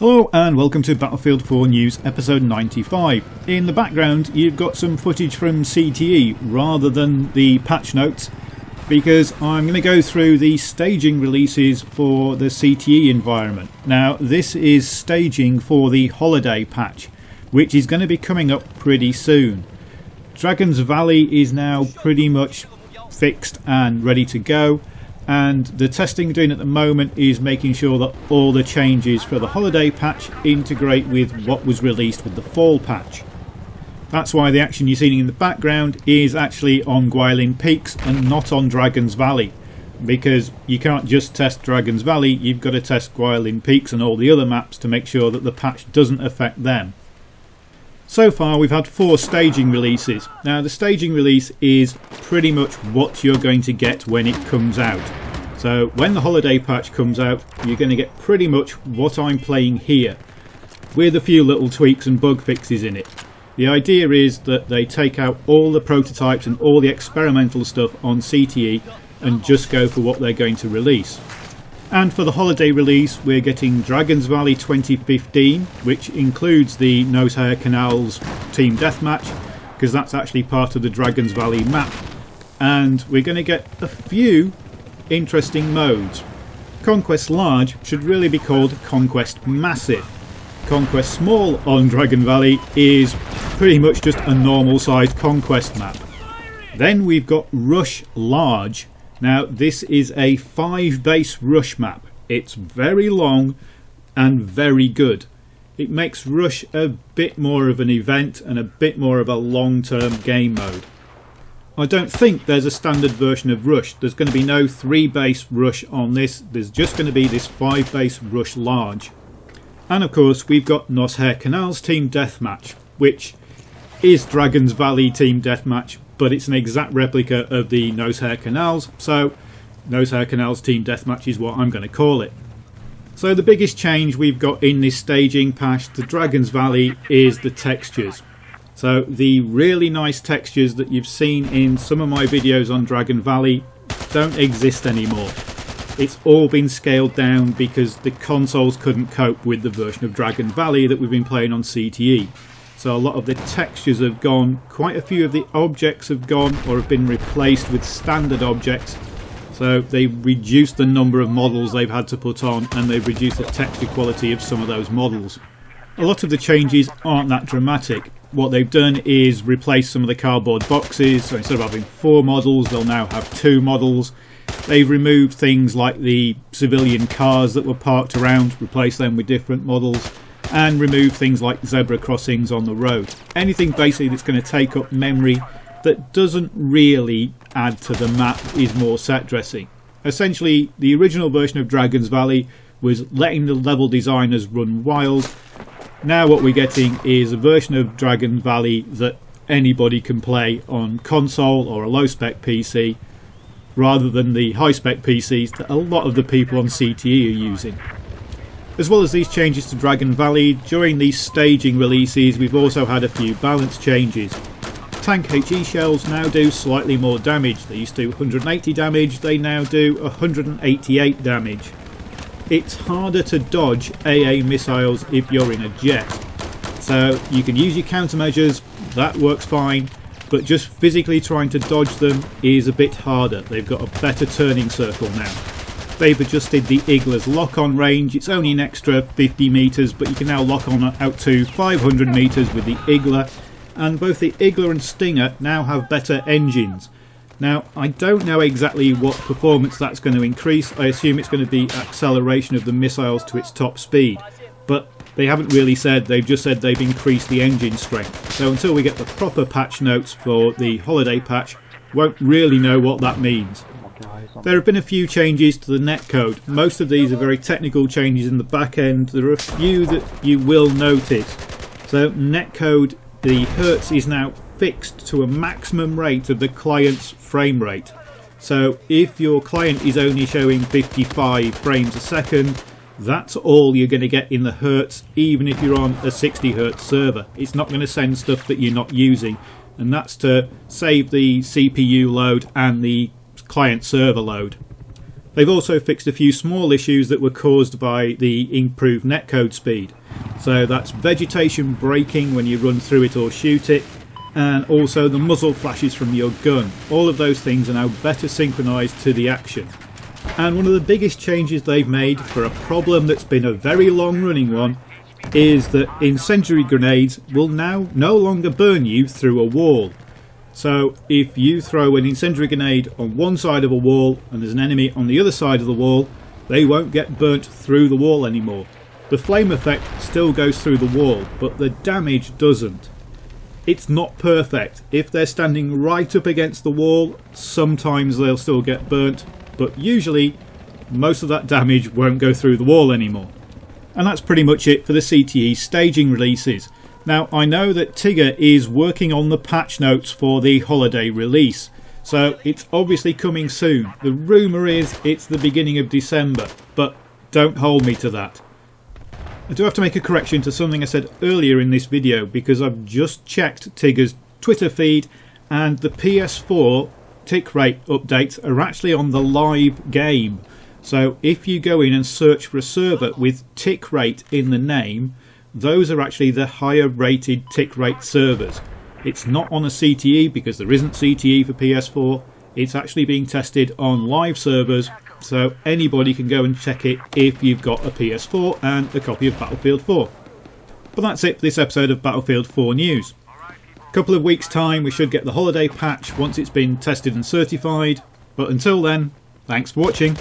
Hello and welcome to Battlefield 4 News episode 95. In the background you've got some footage from CTE rather than the patch notes, because I'm going to go through the staging releases for the CTE environment. Now this is staging for the holiday patch, which is going to be coming up pretty soon. Dragon's Valley is now pretty much fixed and ready to go, and the testing we're doing at the moment is making sure that all the changes for the holiday patch integrate with what was released with the fall patch. That's why the action you're seeing in the background is actually on Guilin Peaks and not on Dragon's Valley, because you can't just test Dragon's Valley, you've got to test Guilin Peaks and all the other maps to make sure that the patch doesn't affect them. So far we've had 4 staging releases. Now the staging release is pretty much what you're going to get when it comes out. So when the holiday patch comes out, you're going to get pretty much what I'm playing here, with a few little tweaks and bug fixes in it. The idea is that they take out all the prototypes and all the experimental stuff on CTE and just go for what they're going to release. And for the holiday release we're getting Dragon's Valley 2015, which includes the Nose Hair Canals Team Deathmatch, because that's actually part of the Dragon's Valley map. And we're going to get a few interesting modes. Conquest Large should really be called Conquest Massive. Conquest Small on Dragon Valley is pretty much just a normal sized conquest map. Then we've got Rush Large. Now this is a 5 base rush map. It's very long and very good. It makes Rush a bit more of an event and a bit more of a long-term game mode. I don't think there's a standard version of Rush. There's going to be no 3 base Rush on this. There's just going to be this 5 base Rush Large. And of course we've got Nose Hair Canals Team Deathmatch, which is Dragon's Valley Team Deathmatch, but it's an exact replica of the Nose Hair Canals, so Nose Hair Canals Team Deathmatch is what I'm going to call it. So the biggest change we've got in this staging patch to Dragon's Valley is the textures. So the really nice textures that you've seen in some of my videos on Dragon Valley don't exist anymore. It's all been scaled down because the consoles couldn't cope with the version of Dragon Valley that we've been playing on CTE. So a lot of the textures have gone, quite a few of the objects have gone or have been replaced with standard objects. So they've reduced the number of models they've had to put on, and they've reduced the texture quality of some of those models. A lot of the changes aren't that dramatic. What they've done is replace some of the cardboard boxes, so instead of having 4 models they'll now have 2 models. They've removed things like the civilian cars that were parked around, replaced them with different models, and remove things like zebra crossings on the road. Anything basically that's going to take up memory that doesn't really add to the map is more set dressing. Essentially the original version of Dragon's Valley was letting the level designers run wild. Now what we're getting is a version of Dragon Valley that anybody can play on console or a low spec PC, rather than the high spec PCs that a lot of the people on CTE are using. As well as these changes to Dragon Valley, during these staging releases we've also had a few balance changes. Tank HE shells now do slightly more damage. They used to do 180 damage, they now do 188 damage. It's harder to dodge AA missiles if you're in a jet. So you can use your countermeasures, that works fine, but just physically trying to dodge them is a bit harder. They've got a better turning circle now. They've adjusted the Igla's lock-on range. It's only an extra 50 metres, but you can now lock on out to 500 metres with the Igla, and both the Igla and Stinger now have better engines. Now I don't know exactly what performance that's going to increase. I assume it's going to be acceleration of the missiles to its top speed, but they haven't really said. They've just said they've increased the engine strength. So until we get the proper patch notes for the holiday patch, won't really know what that means. There have been a few changes to the netcode. Most of these are very technical changes in the back end. There are a few that you will notice. So netcode, the hertz is now fixed to a maximum rate of the client's frame rate. So if your client is only showing 55 frames a second, that's all you're going to get in the hertz, even if you're on a 60 hertz server. It's not going to send stuff that you're not using, and that's to save the CPU load and the client server load. They've also fixed a few small issues that were caused by the improved netcode speed. So that's vegetation braking when you run through it or shoot it, and also the muzzle flashes from your gun. All of those things are now better synchronised to the action. And one of the biggest changes they've made for a problem that's been a very long running one is that incendiary grenades will now no longer burn you through a wall. So if you throw an incendiary grenade on one side of a wall and there's an enemy on the other side of the wall, they won't get burnt through the wall anymore. The flame effect still goes through the wall, but the damage doesn't. It's not perfect. If they're standing right up against the wall, sometimes they'll still get burnt, but usually most of that damage won't go through the wall anymore. And that's pretty much it for the CTE staging releases. Now, I know that Tigger is working on the patch notes for the holiday release, so it's obviously coming soon. The rumour is it's the beginning of December, but don't hold me to that. I do have to make a correction to something I said earlier in this video, because I've just checked Tigger's Twitter feed and the PS4 tick rate updates are actually on the live game. So if you go in and search for a server with tick rate in the name, those are actually the higher rated tick rate servers. It's not on a CTE because there isn't CTE for PS4. It's actually being tested on live servers, so anybody can go and check it if you've got a PS4 and a copy of Battlefield 4. But that's it for this episode of Battlefield 4 News. A couple of weeks time we should get the holiday patch once it's been tested and certified, but until then, thanks for watching.